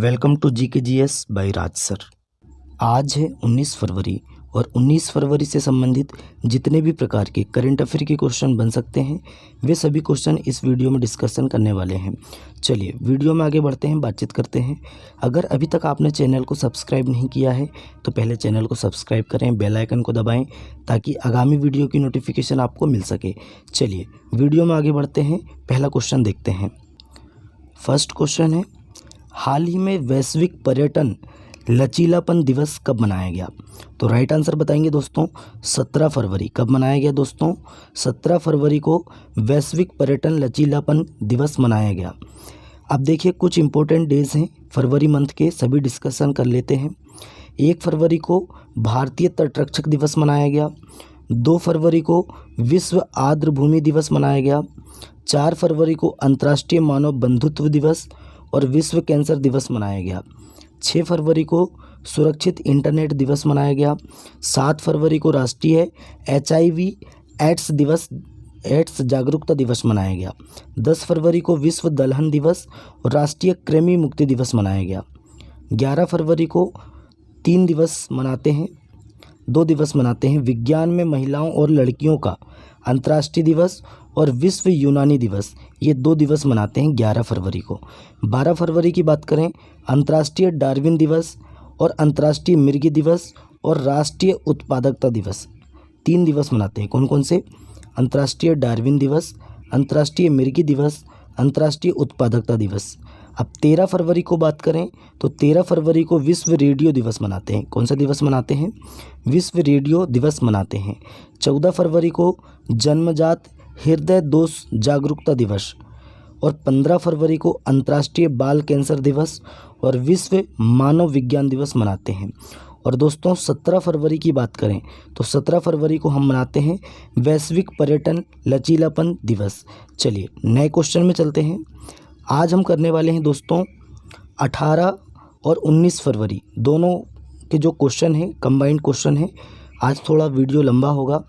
Welcome to जी के G S by Raj sir. आज है 19 फरवरी और 19 फरवरी से संबंधित जितने भी प्रकार के करंट अफेयर के क्वेश्चन बन सकते हैं वे सभी क्वेश्चन इस वीडियो में डिस्कशन करने वाले हैं। चलिए वीडियो में आगे बढ़ते हैं, बातचीत करते हैं। अगर अभी तक आपने चैनल को सब्सक्राइब नहीं किया है तो पहले चैनल को सब्सक्राइब करें, बेल आइकन को दबाएँ ताकि आगामी वीडियो की नोटिफिकेशन आपको मिल सके। चलिए वीडियो में आगे बढ़ते हैं, पहला क्वेश्चन देखते हैं। फर्स्ट क्वेश्चन है, हाल ही में वैश्विक पर्यटन लचीलापन दिवस कब मनाया गया? तो राइट आंसर बताएंगे दोस्तों 17 फरवरी। कब मनाया गया दोस्तों? 17 फरवरी को वैश्विक पर्यटन लचीलापन दिवस मनाया गया। अब देखिए कुछ इंपॉर्टेंट डेज हैं फरवरी मंथ के, सभी डिस्कशन कर लेते हैं। 1 फरवरी को भारतीय तटरक्षक दिवस मनाया गया। 2 फरवरी को विश्व आर्द्र भूमि दिवस मनाया गया। 4 फरवरी को अंतर्राष्ट्रीय मानव बंधुत्व दिवस और विश्व कैंसर दिवस मनाया गया। 6 फरवरी को सुरक्षित इंटरनेट दिवस मनाया गया। 7 फरवरी को राष्ट्रीय HIV एड्स जागरूकता दिवस मनाया गया। 10 फरवरी को विश्व दलहन दिवस और राष्ट्रीय कृमि मुक्ति दिवस मनाया गया। 11 फरवरी को 2 दिवस मनाते हैं विज्ञान में महिलाओं और लड़कियों का अंतर्राष्ट्रीय दिवस और विश्व यूनानी दिवस, ये 2 दिवस मनाते हैं 11 फरवरी को। 12 फरवरी की बात करें, अंतर्राष्ट्रीय डार्विन दिवस और अंतर्राष्ट्रीय मिर्गी दिवस और राष्ट्रीय उत्पादकता दिवस, 3 दिवस मनाते हैं। कौन कौन से? अंतर्राष्ट्रीय डार्विन दिवस, अंतर्राष्ट्रीय मिर्गी दिवस, अंतर्राष्ट्रीय उत्पादकता दिवस। अब 13 फरवरी को बात करें तो 13 फरवरी को विश्व रेडियो दिवस मनाते हैं। कौन सा दिवस मनाते हैं? विश्व रेडियो दिवस मनाते हैं। 14 फरवरी को जन्मजात हृदय दोष जागरूकता दिवस और 15 फरवरी को अंतर्राष्ट्रीय बाल कैंसर दिवस और विश्व मानव विज्ञान दिवस मनाते हैं। और दोस्तों 17 फरवरी की बात करें तो 17 फरवरी को हम मनाते हैं वैश्विक पर्यटन लचीलापन दिवस। चलिए नए क्वेश्चन में चलते हैं। आज हम करने वाले हैं दोस्तों 18 और 19 फरवरी दोनों के जो क्वेश्चन हैं कंबाइंड क्वेश्चन हैं। आज थोड़ा वीडियो लंबा होगा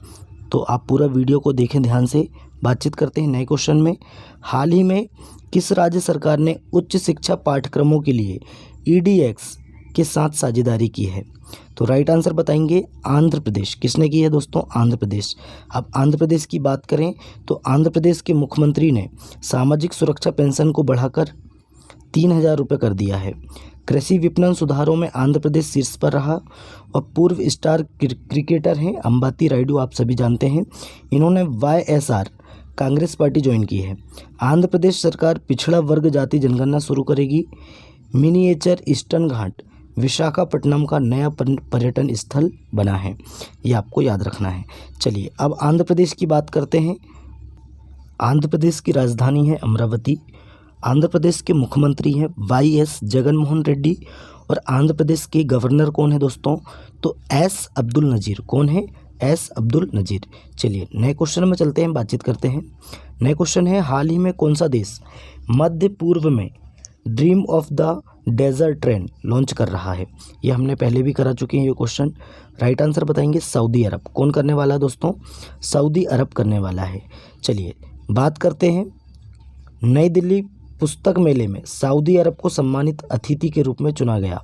तो आप पूरा वीडियो को देखें ध्यान से। बातचीत करते हैं नए क्वेश्चन में। हाल ही में किस राज्य सरकार ने उच्च शिक्षा पाठ्यक्रमों के लिए EDX के साथ साझेदारी की है? तो राइट आंसर बताएंगे आंध्र प्रदेश। किसने की है दोस्तों? आंध्र प्रदेश। अब आंध्र प्रदेश की बात करें तो आंध्र प्रदेश के मुख्यमंत्री ने सामाजिक सुरक्षा पेंशन को बढ़ाकर 3,000 रुपये कर दिया है। कृषि विपणन सुधारों में आंध्र प्रदेश शीर्ष पर रहा और पूर्व स्टार क्रिकेटर हैं अंबाती रायडू, आप सभी जानते हैं। इन्होंने YSR कांग्रेस पार्टी ज्वाइन की है। आंध्र प्रदेश सरकार पिछड़ा वर्ग जाति जनगणना शुरू करेगी। मिनिएचर ईस्टर्न घाट विशाखापट्टनम का नया पर्यटन स्थल बना है, ये आपको याद रखना है। चलिए अब आंध्र प्रदेश की बात करते हैं। आंध्र प्रदेश की राजधानी है अमरावती। आंध्र प्रदेश के मुख्यमंत्री हैं YS जगनमोहन रेड्डी और आंध्र प्रदेश के गवर्नर कौन है दोस्तों? तो S अब्दुल नज़ीर। कौन है? S अब्दुल नज़ीर। चलिए नए क्वेश्चन में चलते हैं, बातचीत करते हैं। नए क्वेश्चन है, हाल ही में कौन सा देश मध्य पूर्व में dream of the desert train launch कर रहा है? ये हमने पहले भी करा चुके हैं ये क्वेश्चन। राइट आंसर बताएंगे सऊदी अरब। कौन करने वाला है दोस्तों? सऊदी अरब करने वाला है। चलिए बात करते हैं, नई दिल्ली पुस्तक मेले में सऊदी अरब को सम्मानित अतिथि के रूप में चुना गया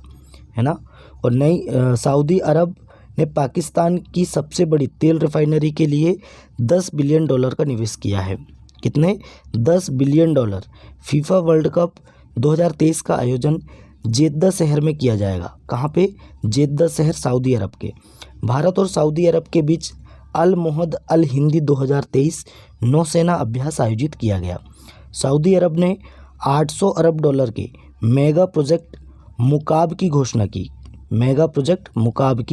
है ना। और सऊदी अरब ने पाकिस्तान की सबसे बड़ी तेल रिफाइनरी के लिए $10 बिलियन का निवेश किया है। कितने? $10 बिलियन। फीफा वर्ल्ड कप 2023 का आयोजन जेद्दा शहर में किया जाएगा। कहाँ पे? जेद्दा शहर सऊदी अरब के। भारत और सऊदी अरब के बीच अल मोहद अल हिंदी 2023 नौसेना अभ्यास आयोजित किया गया। सऊदी अरब ने $800 अरब के मेगा प्रोजेक्ट मुकाब की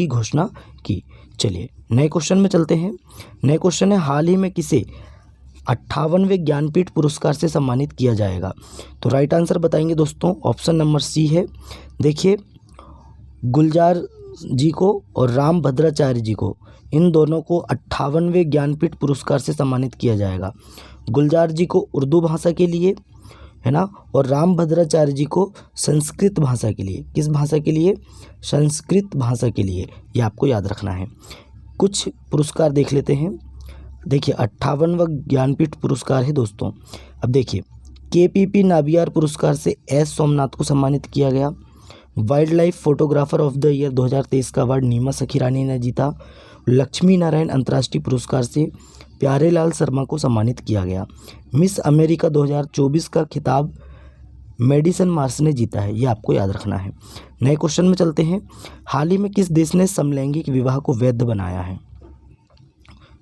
घोषणा की। चलिए नए क्वेश्चन में चलते हैं। नए क्वेश्चन है, हाल ही में किसे 58वें ज्ञानपीठ पुरस्कार से सम्मानित किया जाएगा? तो राइट आंसर बताएंगे दोस्तों ऑप्शन नंबर C है। देखिए गुलजार जी को और राम भद्राचार्य जी को, इन दोनों को 58वें ज्ञानपीठ पुरस्कार से सम्मानित किया जाएगा। गुलजार जी को उर्दू भाषा के लिए है ना, और राम भद्राचार्य जी को संस्कृत भाषा के लिए। किस भाषा के लिए? संस्कृत भाषा के लिए, ये आपको याद रखना है। कुछ पुरस्कार देख लेते हैं। देखिए 58वां ज्ञानपीठ पुरस्कार है दोस्तों। अब देखिए KPP नाबियार पुरस्कार से S सोमनाथ को सम्मानित किया गया। Wild life photographer of the year 2023 का अवार्ड नीमा सखी रानी ने जीता। लक्ष्मी नारायण अंतर्राष्ट्रीय पुरस्कार से प्यारेलाल शर्मा को सम्मानित किया गया। मिस अमेरिका 2024 का खिताब मेडिसन मार्स ने जीता है, ये आपको याद रखना है। नए क्वेश्चन में चलते हैं। हाल ही में किस देश ने समलैंगिक विवाह को वैध बनाया है?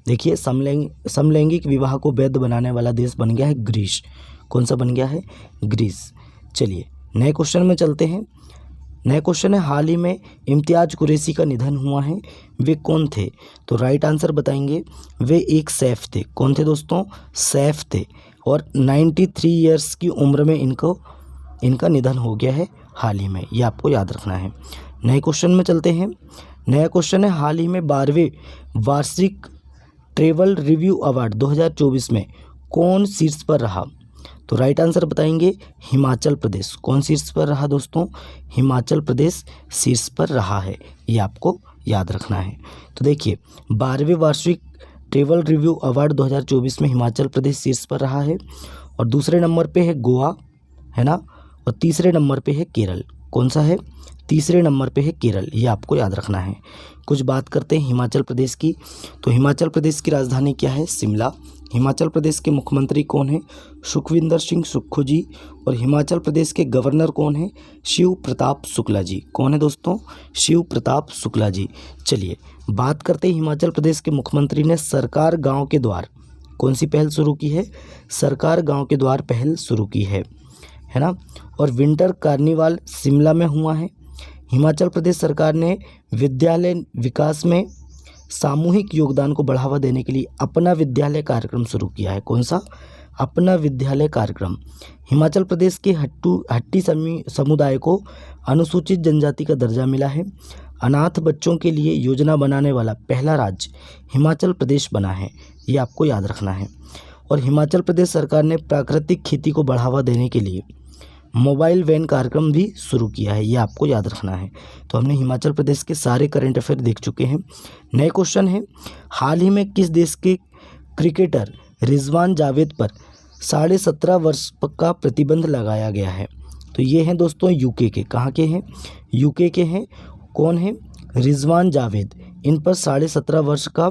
देखिए, समलैंगिक विवाह को वैध बनाने वाला देश बन गया है ग्रीस। कौन सा बन गया है? ग्रीस। चलिए नए क्वेश्चन में चलते हैं। नया क्वेश्चन है, हाल ही में इम्तियाज़ कुरैशी का निधन हुआ है, वे कौन थे? तो राइट आंसर बताएंगे, वे एक सैफ थे। कौन थे दोस्तों? सैफ थे। और 93 ईयर्स की उम्र में इनका निधन हो गया है हाल ही में, ये आपको याद रखना है। नए क्वेश्चन में चलते हैं। नया क्वेश्चन है, हाल ही में 12वें वार्षिक ट्रेवल रिव्यू अवार्ड 2024 में कौन शीर्ष पर रहा? तो राइट आंसर बताएंगे, हिमाचल प्रदेश। कौन शीर्ष पर रहा दोस्तों? हिमाचल प्रदेश शीर्ष पर रहा है, ये आपको याद रखना है। तो देखिए, 12वें वार्षिक ट्रेवल रिव्यू अवार्ड 2024 में हिमाचल प्रदेश शीर्ष पर रहा है, और दूसरे नंबर पे है गोवा, है ना, और तीसरे नंबर पे है केरल। कौन सा है? तीसरे नंबर पे है केरल, ये आपको याद रखना है। कुछ बात करते हैं हिमाचल प्रदेश की। तो हिमाचल प्रदेश की राजधानी क्या है? शिमला। हिमाचल प्रदेश के मुख्यमंत्री कौन है? सुखविंदर सिंह सुक्खू जी। और हिमाचल प्रदेश के गवर्नर कौन है? शिव प्रताप शुक्ला जी। कौन है दोस्तों? शिव प्रताप शुक्ला जी। चलिए बात करते हैं, हिमाचल प्रदेश के मुख्यमंत्री ने सरकार गांव के द्वार कौन सी पहल शुरू की है? सरकार गांव के द्वार पहल शुरू की है ना। और विंटर कार्निवाल शिमला में हुआ है। हिमाचल प्रदेश सरकार ने विद्यालय विकास में सामूहिक योगदान को बढ़ावा देने के लिए अपना विद्यालय कार्यक्रम शुरू किया है। कौन सा? अपना विद्यालय कार्यक्रम। हिमाचल प्रदेश के हट्टी समुदाय को अनुसूचित जनजाति का दर्जा मिला है। अनाथ बच्चों के लिए योजना बनाने वाला पहला राज्य हिमाचल प्रदेश बना है, ये आपको याद रखना है। और हिमाचल प्रदेश सरकार ने प्राकृतिक खेती को बढ़ावा देने के लिए मोबाइल वैन कार्यक्रम भी शुरू किया है, ये आपको याद रखना है। तो हमने हिमाचल प्रदेश के सारे करंट अफेयर देख चुके हैं। नए क्वेश्चन है, हाल ही में किस देश के क्रिकेटर रिजवान जावेद पर 17.5 वर्ष का प्रतिबंध लगाया गया है? तो ये हैं दोस्तों यूके के। कहाँ के हैं? यूके के हैं। कौन है? रिजवान जावेद। इन पर 17.5 वर्ष का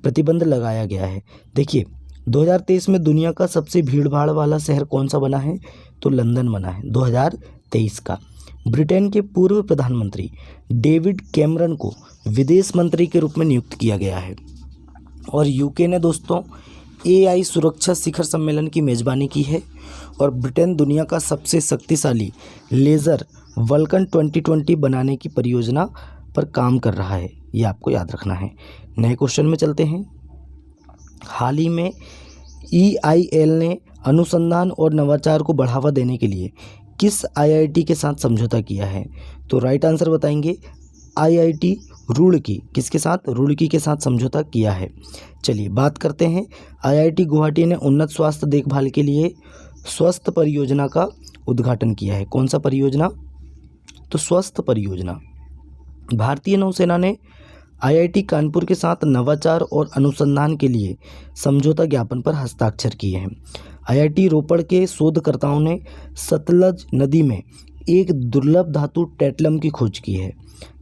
प्रतिबंध लगाया गया है। देखिए 2023 में दुनिया का सबसे भीड़ भाड़ वाला शहर कौन सा बना है? तो लंदन बना है 2023 का। ब्रिटेन के पूर्व प्रधानमंत्री डेविड कैमरन को विदेश मंत्री के रूप में नियुक्त किया गया है। और यूके ने दोस्तों AI सुरक्षा शिखर सम्मेलन की मेज़बानी की है। और ब्रिटेन दुनिया का सबसे शक्तिशाली लेज़र वल्कन 2020 बनाने की परियोजना पर काम कर रहा है, ये आपको याद रखना है। नए क्वेश्चन में चलते हैं। हाल ही में EIL ने अनुसंधान और नवाचार को बढ़ावा देने के लिए किस IIT के साथ समझौता किया है? तो राइट आंसर बताएंगे, IIT रुड़की। किसके साथ? रुड़की के साथ समझौता किया है। चलिए बात करते हैं, IIT गुवाहाटी ने उन्नत स्वास्थ्य देखभाल के लिए स्वस्थ परियोजना का उद्घाटन किया है। कौन सा परियोजना? तो स्वस्थ परियोजना। भारतीय नौसेना ने IIT कानपुर के साथ नवाचार और अनुसंधान के लिए समझौता ज्ञापन पर हस्ताक्षर किए हैं। IIT रोपड़ के शोधकर्ताओं ने सतलज नदी में एक दुर्लभ धातु टेट्लम की खोज की है।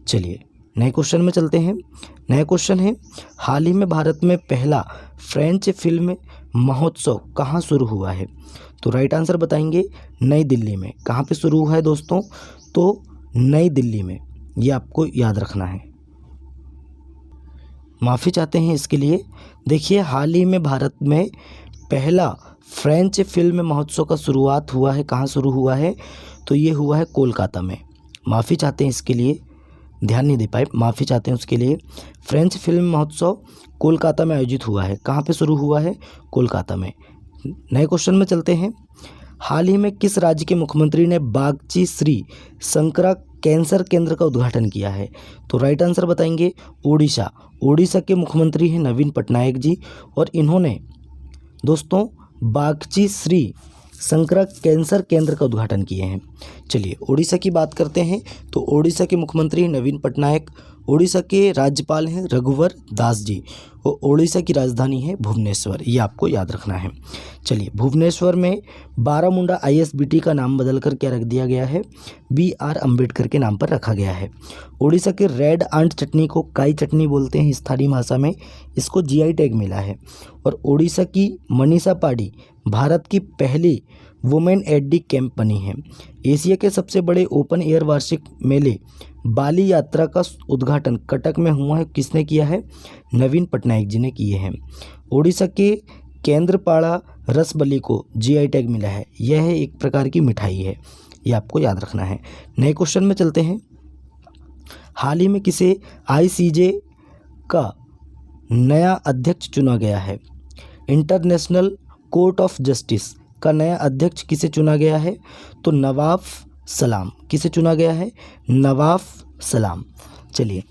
चलिए नए क्वेश्चन में चलते हैं। नया क्वेश्चन है, हाल ही में भारत में पहला फ्रेंच फिल्म महोत्सव कहाँ शुरू हुआ है? तो राइट आंसर बताएंगे, नई दिल्ली में। कहाँ पे शुरू हुआ है दोस्तों? तो नई दिल्ली में, ये आपको याद रखना है। माफ़ी चाहते हैं इसके लिए। देखिए हाल ही में भारत में पहला फ्रेंच फिल्म महोत्सव का शुरुआत हुआ है। कहाँ शुरू हुआ है? तो ये हुआ है कोलकाता में। माफ़ी चाहते हैं इसके लिए, ध्यान नहीं दे पाए, माफ़ी चाहते हैं उसके लिए। फ्रेंच फिल्म महोत्सव कोलकाता में आयोजित हुआ है। कहाँ पे शुरू हुआ है? कोलकाता में। नए क्वेश्चन में चलते हैं। हाल ही में किस राज्य के मुख्यमंत्री ने बागची श्री संकरा कैंसर केंद्र का उद्घाटन किया है? तो राइट आंसर बताएंगे, उड़ीसा। उड़ीसा के मुख्यमंत्री हैं नवीन पटनायक जी, और इन्होंने दोस्तों बागची श्री संकरा कैंसर केंद्र का उद्घाटन किए हैं। चलिए उड़ीसा की बात करते हैं। तो उड़ीसा के मुख्यमंत्री नवीन पटनायक, उड़ीसा के राज्यपाल हैं रघुवर दास जी और उड़ीसा की राजधानी है भुवनेश्वर, ये आपको याद रखना है। चलिए, भुवनेश्वर में बारामुंडा आईएसबीटी का नाम बदलकर क्या रख दिया गया है, BR अम्बेडकर के नाम पर रखा गया है। उड़ीसा के रेड आंट चटनी को काई चटनी बोलते हैं स्थानीय भाषा में, इसको GI टैग मिला है। और उड़ीसा की मनीषा पाडी भारत की पहली वुमेन एडी कैंप बनी है। एशिया के सबसे बड़े ओपन एयर वार्षिक मेले बाली यात्रा का उद्घाटन कटक में हुआ है, किसने किया है, नवीन पटनायक जी ने किए हैं। उड़ीसा के केंद्रपाड़ा रसबली को GI टैग मिला है, यह एक प्रकार की मिठाई है, ये आपको याद रखना है। नए क्वेश्चन में चलते हैं। हाल ही में किसे ICJ का नया अध्यक्ष चुना गया है, इंटरनेशनल कोर्ट ऑफ जस्टिस का नया अध्यक्ष किसे चुना गया है, तो नवाफ सलाम, किसे चुना गया है, नवाफ सलाम। चलिए,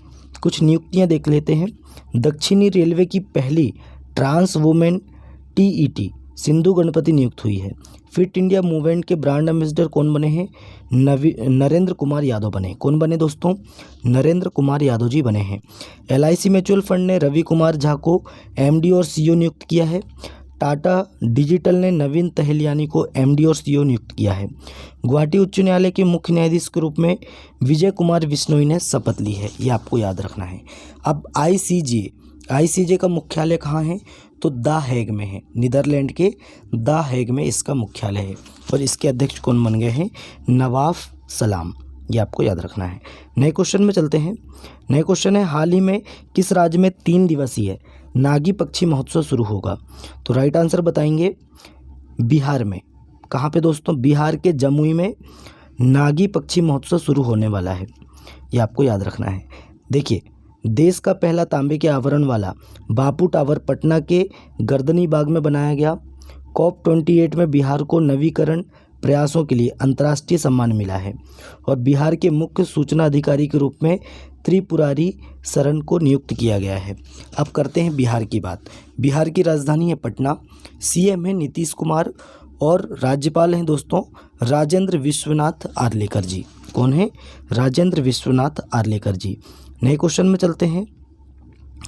कुछ नियुक्तियां देख लेते हैं। दक्षिणी रेलवे की पहली trans women TET Sindhu Ganapathi नियुक्त हुई है। फिट इंडिया मूवमेंट के ब्रांड एम्बेसडर कौन बने हैं, नरेंद्र कुमार यादव बने। कौन बने दोस्तों, नरेंद्र कुमार यादव जी बने हैं। LIC म्यूचुअल फंड ने रवि कुमार झा को MD और CEO नियुक्त किया है। टाटा डिजिटल ने नवीन तहलियानी को MD और CEO नियुक्त किया है। गुवाहाटी उच्च न्यायालय के मुख्य न्यायाधीश के रूप में विजय कुमार बिश्नोई ने शपथ ली है, ये आपको याद रखना है। अब ICJ का मुख्यालय कहाँ है, तो द हेग में है, नीदरलैंड के द हेग में इसका मुख्यालय है। और इसके अध्यक्ष कौन बन गए हैं, नवाफ सलाम, ये आपको याद रखना है। नए क्वेश्चन में चलते हैं। नए क्वेश्चन है, हाल ही में किस राज्य में 3 दिवसीय नागी पक्षी महोत्सव शुरू होगा, तो राइट आंसर बताएंगे बिहार में। कहाँ पे दोस्तों, बिहार के जमुई में नागी पक्षी महोत्सव शुरू होने वाला है, ये आपको याद रखना है। देखिए, देश का पहला तांबे के आवरण वाला बापू टावर पटना के गर्दनी बाग में बनाया गया। COP28 में बिहार को नवीकरण प्रयासों के लिए अंतर्राष्ट्रीय सम्मान मिला है। और बिहार के मुख्य सूचना अधिकारी के रूप में त्रिपुरारी शरण को नियुक्त किया गया है। अब करते हैं बिहार की बात। बिहार की राजधानी है पटना, CM है नीतीश कुमार और राज्यपाल हैं दोस्तों राजेंद्र विश्वनाथ आर्लेकर जी। कौन है, राजेंद्र विश्वनाथ आर्लेकर जी। नए क्वेश्चन में चलते हैं।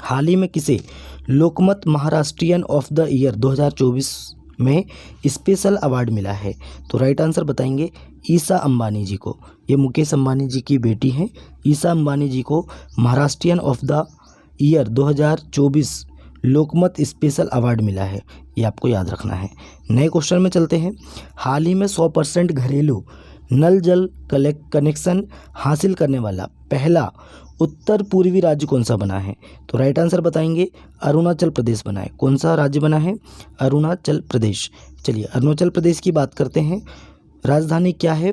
हाल ही में किसे लोकमत महाराष्ट्रियन ऑफ द ईयर 2024 में स्पेशल अवार्ड मिला है, तो राइट आंसर बताएंगे ईशा अंबानी जी को। ये मुकेश अंबानी जी की बेटी हैं, ईशा अंबानी जी को Maharashtrian of the year 2024 Lokmat special award मिला है, ये आपको याद रखना है। नए क्वेश्चन में चलते हैं। हाल ही में 100% घरेलू नल जल कनेक्शन हासिल करने वाला पहला उत्तर पूर्वी राज्य कौन सा बना है, तो राइट आंसर बताएंगे अरुणाचल प्रदेश बना है। कौन सा राज्य बना है, अरुणाचल प्रदेश। चलिए, अरुणाचल प्रदेश की बात करते हैं। राजधानी क्या है,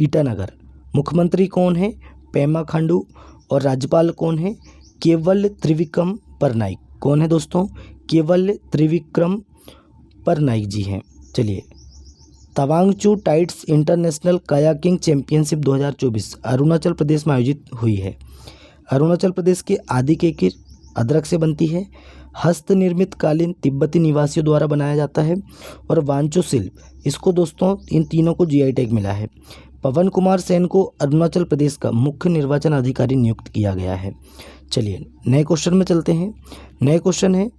ईटानगर। मुख्यमंत्री कौन है, पेमा खांडू। और राज्यपाल कौन है, केवल त्रिविक्रम परनाइक। कौन है दोस्तों, केवल त्रिविक्रम परनाइक जी हैं। चलिए, Tawangchu tides international kayaking championship 2024 Arunachal Pradesh में आयोजित हुई है। अरुणाचल प्रदेश के आदि केकिर अदरक से बनती है। हस्त निर्मित कालीन तिब्बती निवासियों द्वारा बनाया जाता है। और वांचो शिल्प, इसको दोस्तों इन तीनों को GI टैग मिला है। पवन कुमार सेन को अरुणाचल प्रदेश का मुख्य निर्वाचन अधिकारी नियुक्त किया गया है। चलिए, नए क्वेश्चन में चलते हैं। नए क्वेश्चन है,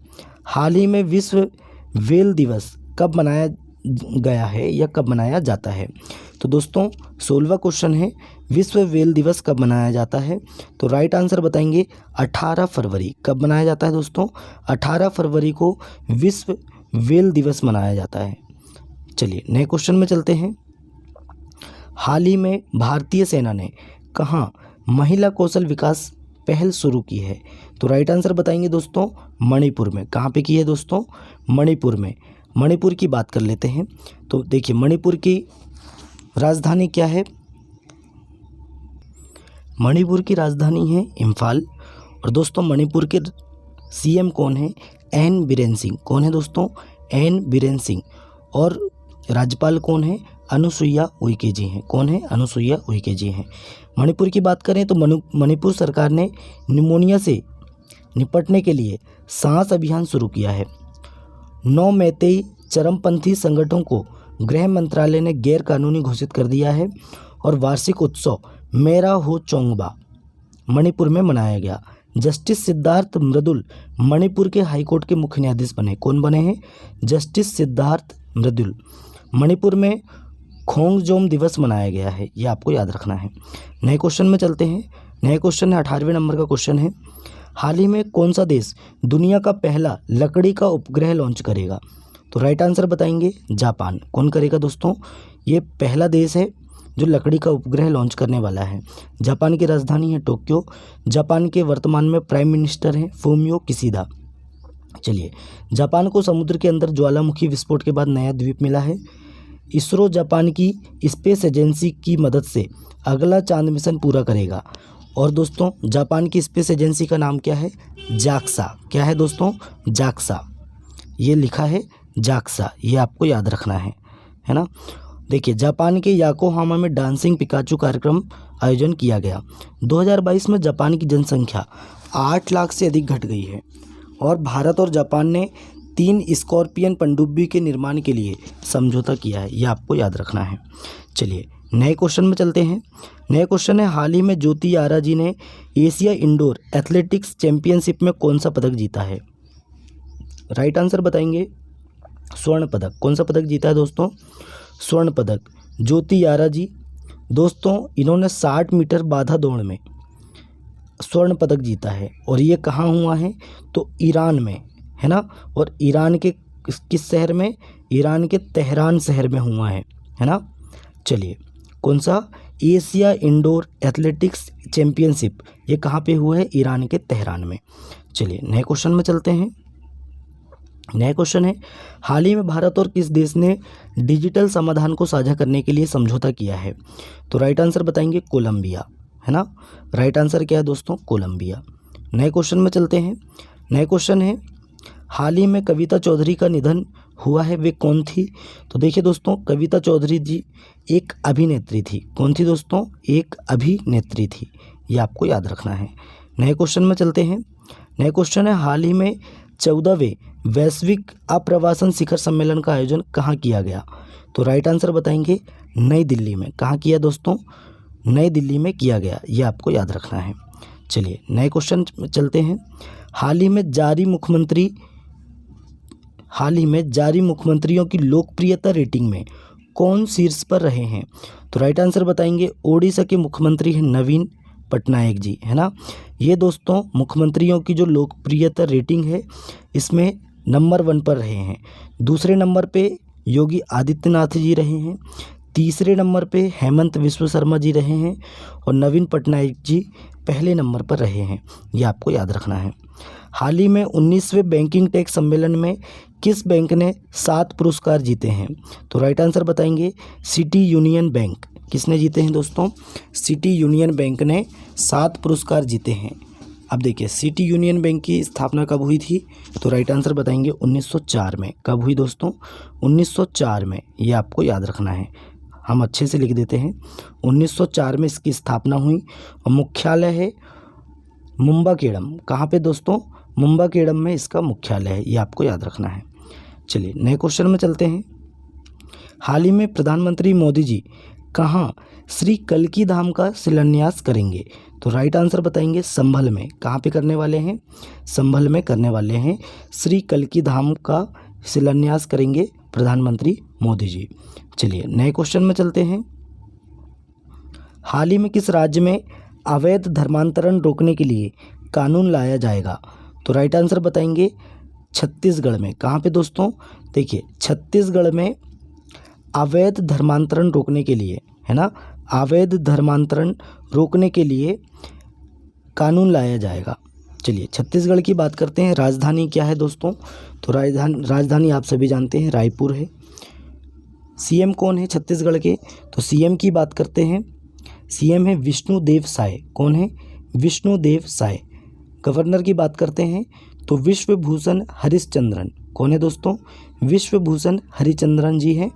हाल ही में विश्व व्हेल दिवस कब मनाया गया है या कब मनाया जाता है, तो दोस्तों 16वां क्वेश्चन है, विश्व व्हेल दिवस कब मनाया जाता है, तो राइट आंसर बताएंगे 18 फरवरी। कब मनाया जाता है दोस्तों, 18 फरवरी को विश्व व्हेल दिवस मनाया जाता है। चलिए, नए क्वेश्चन में चलते हैं। हाल ही में भारतीय सेना ने कहाँ महिला कौशल विकास पहल शुरू की है, तो राइट आंसर बताएंगे दोस्तों मणिपुर में। कहाँ पे की है दोस्तों, मणिपुर में। मणिपुर की बात कर लेते हैं। तो देखिए, मणिपुर की राजधानी क्या है, मणिपुर की राजधानी है इम्फाल। और दोस्तों मणिपुर के CM कौन है, एन बीरेन सिंह। कौन है दोस्तों, एन बीरेन सिंह। और राज्यपाल कौन है, अनुसुईया उइके जी हैं। कौन है, अनुसुईया उइके जी हैं। मणिपुर की बात करें तो मणिपुर सरकार ने निमोनिया से निपटने के लिए सांस अभियान शुरू किया है। 9 मैतेई चरमपंथी संगठनों को गृह मंत्रालय ने गैर कानूनी घोषित कर दिया है। और वार्षिक उत्सव मेरा हो चोंगबा मणिपुर में मनाया गया। जस्टिस सिद्धार्थ मृदुल मणिपुर के हाईकोर्ट के मुख्य न्यायाधीश बने। कौन बने हैं? जस्टिस सिद्धार्थ मृदुल। मणिपुर में खोंगजोम दिवस मनाया गया है, ये आपको याद रखना है। नए क्वेश्चन में चलते हैं। नए क्वेश्चन है 18वें नंबर का क्वेश्चन है, हाल ही में कौन सा देश दुनिया का पहला लकड़ी का उपग्रह लॉन्च करेगा? तो राइट आंसर बताएंगे जापान। कौन करेगा दोस्तों? ये पहला देश है जो लकड़ी का उपग्रह लॉन्च करने वाला है। जापान की राजधानी है टोक्यो। जापान के वर्तमान में प्राइम मिनिस्टर हैं फूमियो किशिदा। चलिए, जापान को समुद्र के अंदर ज्वालामुखी विस्फोट के बाद नया द्वीप मिला है। इसरो जापान की स्पेस एजेंसी की मदद से अगला चांद मिशन पूरा करेगा। और दोस्तों, जापान की स्पेस एजेंसी का नाम क्या है? जाक्सा। क्या है दोस्तों? जाक्सा। ये लिखा है जाक्सा, ये आपको याद रखना है ना। देखिए, जापान के याकोहामा में डांसिंग पिकाचू कार्यक्रम आयोजन किया गया। 2022 में जापान की जनसंख्या 8 लाख से अधिक घट गई है और भारत और जापान ने 3 स्कॉर्पियन पनडुब्बी के निर्माण के लिए समझौता किया है, यह आपको याद रखना है। चलिए, नए क्वेश्चन में चलते हैं। नए क्वेश्चन है, हाल ही में ज्योति आरा जी ने एशिया इंडोर एथलेटिक्स चैंपियनशिप में कौन सा पदक जीता है? राइट आंसर बताएंगे स्वर्ण पदक। कौन सा पदक जीता है दोस्तों? स्वर्ण पदक। ज्योति आरा जी दोस्तों, इन्होंने 60 मीटर बाधा दौड़ में स्वर्ण पदक जीता है और ये कहाँ हुआ है? तो ईरान में, है ना। और ईरान के किस शहर में? ईरान के तेहरान शहर में हुआ है ना। चलिए, कौन सा? एशिया इंडोर एथलेटिक्स चैंपियनशिप, ये कहाँ पे हुआ है? ईरान के तेहरान में। चलिए, नए क्वेश्चन में चलते हैं। नया क्वेश्चन है, हाल ही में भारत और किस देश ने डिजिटल समाधान को साझा करने के लिए समझौता किया है? तो राइट आंसर बताएंगे कोलंबिया, है ना। राइट आंसर क्या है दोस्तों? कोलंबिया। नए क्वेश्चन में चलते हैं। नए क्वेश्चन है, हाल ही में कविता चौधरी का निधन हुआ है, वे कौन थी? तो देखिए दोस्तों, कविता चौधरी जी एक अभिनेत्री थी। कौन थी दोस्तों? एक अभिनेत्री थी, ये आपको याद रखना है। नए क्वेश्चन में चलते हैं। नए क्वेश्चन है, हाल ही में 14वें वैश्विक आप्रवासन शिखर सम्मेलन का आयोजन कहाँ किया गया? तो राइट आंसर बताएंगे नई दिल्ली में। कहाँ किया दोस्तों? नई दिल्ली में किया गया, ये आपको याद रखना है। चलिए, नए क्वेश्चन में चलते हैं। हाल ही में जारी मुख्यमंत्रियों की लोकप्रियता रेटिंग में कौन शीर्ष पर रहे हैं? तो राइट आंसर बताएंगे ओडिशा के मुख्यमंत्री हैं नवीन पटनायक जी, है ना। ये दोस्तों मुख्यमंत्रियों की जो लोकप्रियता रेटिंग है इसमें नंबर 1 पर रहे हैं। दूसरे नंबर पे योगी आदित्यनाथ जी रहे हैं। तीसरे नंबर पे हेमंत विश्व शर्मा जी रहे हैं और नवीन पटनायक जी पहले नंबर पर रहे हैं, ये आपको याद रखना है। हाल ही में 19वें बैंकिंग टैक्स सम्मेलन में किस बैंक ने 7 पुरस्कार जीते हैं? तो राइट आंसर बताएंगे सिटी यूनियन बैंक। किसने जीते हैं दोस्तों? सिटी यूनियन बैंक ने 7 पुरस्कार जीते हैं। अब देखिए, सिटी यूनियन बैंक की स्थापना कब हुई थी? तो राइट आंसर बताएंगे 1904 में। कब हुई दोस्तों? 1904 में, ये आपको याद रखना है। हम अच्छे से लिख देते हैं, 1904 में इसकी स्थापना हुई और मुख्यालय है मुंबाकेडम। कहाँ पे दोस्तों? मुंबाकेडम में इसका मुख्यालय है, ये आपको याद रखना है। चलिए, नए क्वेश्चन में चलते हैं। हाल ही में प्रधानमंत्री मोदी जी कहाँ श्री कल्की धाम का शिलान्यास करेंगे? तो राइट आंसर बताएंगे संभल में। कहाँ पे करने वाले हैं? संभल में करने वाले हैं। श्री कल्की धाम का शिलान्यास करेंगे प्रधानमंत्री मोदी जी। चलिए, नए क्वेश्चन में चलते हैं। हाल ही में किस राज्य में अवैध धर्मांतरण रोकने के लिए कानून लाया जाएगा? तो राइट आंसर बताएंगे छत्तीसगढ़ में। कहाँ पे दोस्तों? देखिए, छत्तीसगढ़ में अवैध धर्मांतरण रोकने के लिए, है ना, अवैध धर्मांतरण रोकने के लिए कानून लाया जाएगा। चलिए, छत्तीसगढ़ की बात करते हैं। राजधानी क्या है दोस्तों? तो राजधानी आप सभी जानते हैं रायपुर है। सीएम कौन है छत्तीसगढ़ के? तो सीएम की बात करते हैं। सीएम है विष्णुदेव साय। कौन है? विष्णुदेव साय। गवर्नर की बात करते हैं तो विश्वभूषण हरिश्चंद्रन। कौन है दोस्तों? विश्वभूषण हरिचंद्रन जी हैं।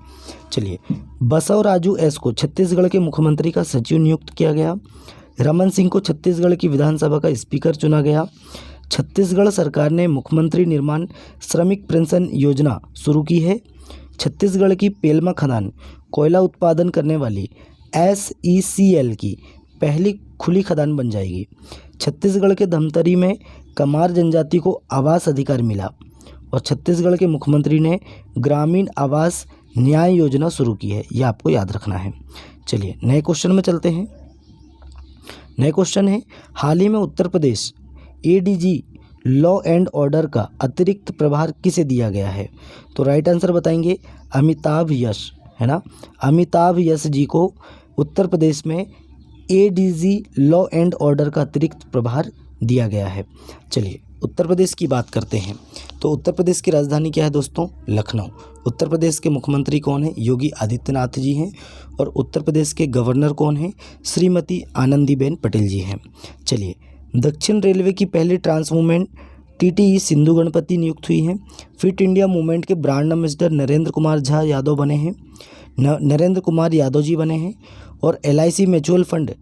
चलिए, बसवराजू एस को छत्तीसगढ़ के मुख्यमंत्री का सचिव नियुक्त किया गया। रमन सिंह को छत्तीसगढ़ की विधानसभा का स्पीकर चुना गया। छत्तीसगढ़ सरकार ने मुख्यमंत्री निर्माण श्रमिक पेंशन योजना शुरू की है। छत्तीसगढ़ की पेलमा खदान कोयला उत्पादन करने वाली SECL की पहली खुली खदान बन जाएगी। छत्तीसगढ़ के धमतरी में कमार जनजाति को आवास अधिकार मिला और छत्तीसगढ़ के मुख्यमंत्री ने ग्रामीण आवास न्याय योजना शुरू की है। ये आपको याद रखना है। चलिए नए क्वेश्चन में चलते हैं। नए क्वेश्चन है, हाल ही में Uttar Pradesh ADG law and order का अतिरिक्त प्रभार किसे दिया गया है? तो राइट आंसर बताएंगे अमिताभ यश, है ना। अमिताभ यश जी को उत्तर प्रदेश में एडीजी लॉ एंड ऑर्डर का अतिरिक्त प्रभार दिया गया है। चलिए उत्तर प्रदेश की बात करते हैं। तो उत्तर प्रदेश की राजधानी क्या है दोस्तों? लखनऊ। उत्तर प्रदेश के मुख्यमंत्री कौन है? योगी आदित्यनाथ जी हैं। और उत्तर प्रदेश के गवर्नर कौन है? श्रीमती आनंदीबेन पटेल जी हैं। चलिए, दक्षिण रेलवे की पहली ट्रांसवुमेन टीटी सिंधु गणपति नियुक्त हुई हैं। फिट इंडिया मूवमेंट के ब्रांड एम्बेसडर नरेंद्र कुमार झा यादव बने हैं, नरेंद्र कुमार यादव जी बने हैं। और LIC म्यूचुअल फंड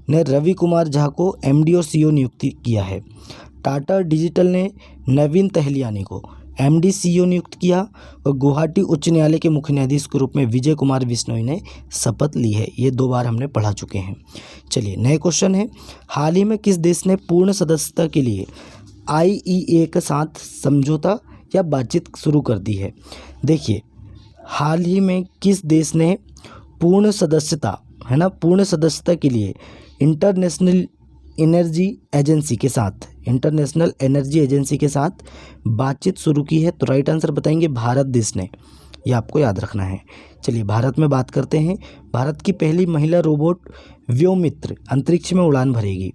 ने रवि कुमार झा को MD और CEO नियुक्त किया है। टाटा डिजिटल ने नवीन तहलियानी को MD CEO नियुक्त किया और गुवाहाटी उच्च न्यायालय के मुख्य न्यायाधीश के रूप में विजय कुमार बिश्नोई ने शपथ ली है। ये 2 बार हमने पढ़ा चुके हैं। चलिए नए क्वेश्चन है, हाल ही में किस देश ने पूर्ण सदस्यता के लिए IEA के साथ समझौता या बातचीत शुरू कर दी है? देखिए, हाल ही में किस देश ने पूर्ण सदस्यता, है ना, पूर्ण सदस्यता के लिए इंटरनेशनल एनर्जी एजेंसी के साथ बातचीत शुरू की है? तो राइट आंसर बताएंगे भारत देश ने। ये आपको याद रखना है। चलिए भारत में बात करते हैं। भारत की पहली महिला रोबोट व्योमित्र अंतरिक्ष में उड़ान भरेगी।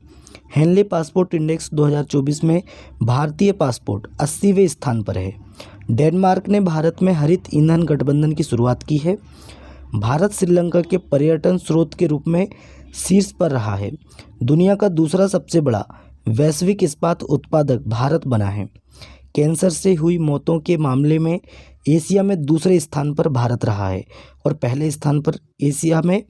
हेनले पासपोर्ट इंडेक्स 2024 में भारतीय पासपोर्ट 80वें स्थान पर है। डेनमार्क ने भारत में हरित ईंधन गठबंधन की शुरुआत की है। भारत श्रीलंका के पर्यटन स्रोत के रूप में शीर्ष पर रहा है। दुनिया का दूसरा सबसे बड़ा वैश्विक इस्पात उत्पादक भारत बना है। कैंसर से हुई मौतों के मामले में एशिया में दूसरे स्थान पर भारत रहा है और पहले स्थान पर एशिया में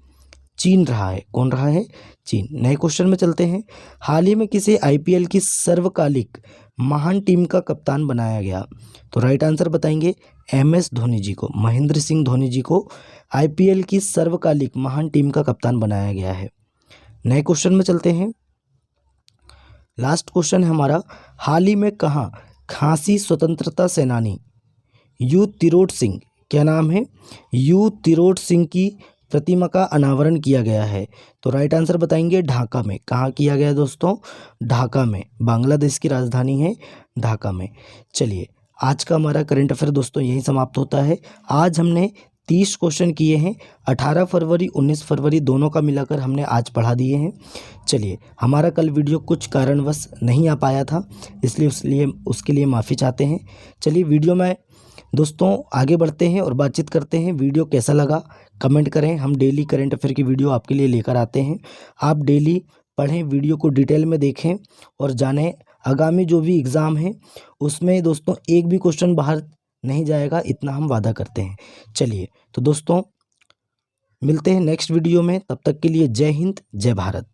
चीन रहा है। कौन रहा है? चीन। नए क्वेश्चन में चलते हैं। हाल ही में किसे IPL की सर्वकालिक महान टीम का कप्तान बनाया गया? तो राइट आंसर बताएंगे MS धोनी जी को। महेंद्र सिंह धोनी जी को IPL की सर्वकालिक महान टीम का कप्तान बनाया गया है। नए क्वेश्चन में चलते हैं। लास्ट क्वेश्चन है हमारा, हाल ही में कहाँ खासी स्वतंत्रता सेनानी यू तिरोड़ सिंह, क्या नाम है? यू तिरोड़ सिंह की प्रतिमा का अनावरण किया गया है? तो राइट आंसर बताएंगे ढाका में। कहाँ किया गया दोस्तों? ढाका में। बांग्लादेश की राजधानी है ढाका में। चलिए आज का हमारा करंट अफेयर दोस्तों यहीं समाप्त होता है। आज हमने 30 क्वेश्चन किए हैं। 18 फरवरी 19 फरवरी दोनों का मिलाकर हमने आज पढ़ा दिए हैं। चलिए, हमारा कल वीडियो कुछ कारणवश नहीं आ पाया था, इसलिए उसके लिए माफ़ी चाहते हैं। चलिए वीडियो में दोस्तों आगे बढ़ते हैं और बातचीत करते हैं। वीडियो कैसा लगा कमेंट करें। हम डेली करंट अफेयर की वीडियो आपके लिए लेकर आते हैं। आप डेली पढ़ें, वीडियो को डिटेल में देखें और जानें आगामी जो भी एग्ज़ाम है उसमें दोस्तों एक भी क्वेश्चन बाहर नहीं जाएगा, इतना हम वादा करते हैं। चलिए तो दोस्तों मिलते हैं नेक्स्ट वीडियो में, तब तक के लिए जय हिंद जय भारत।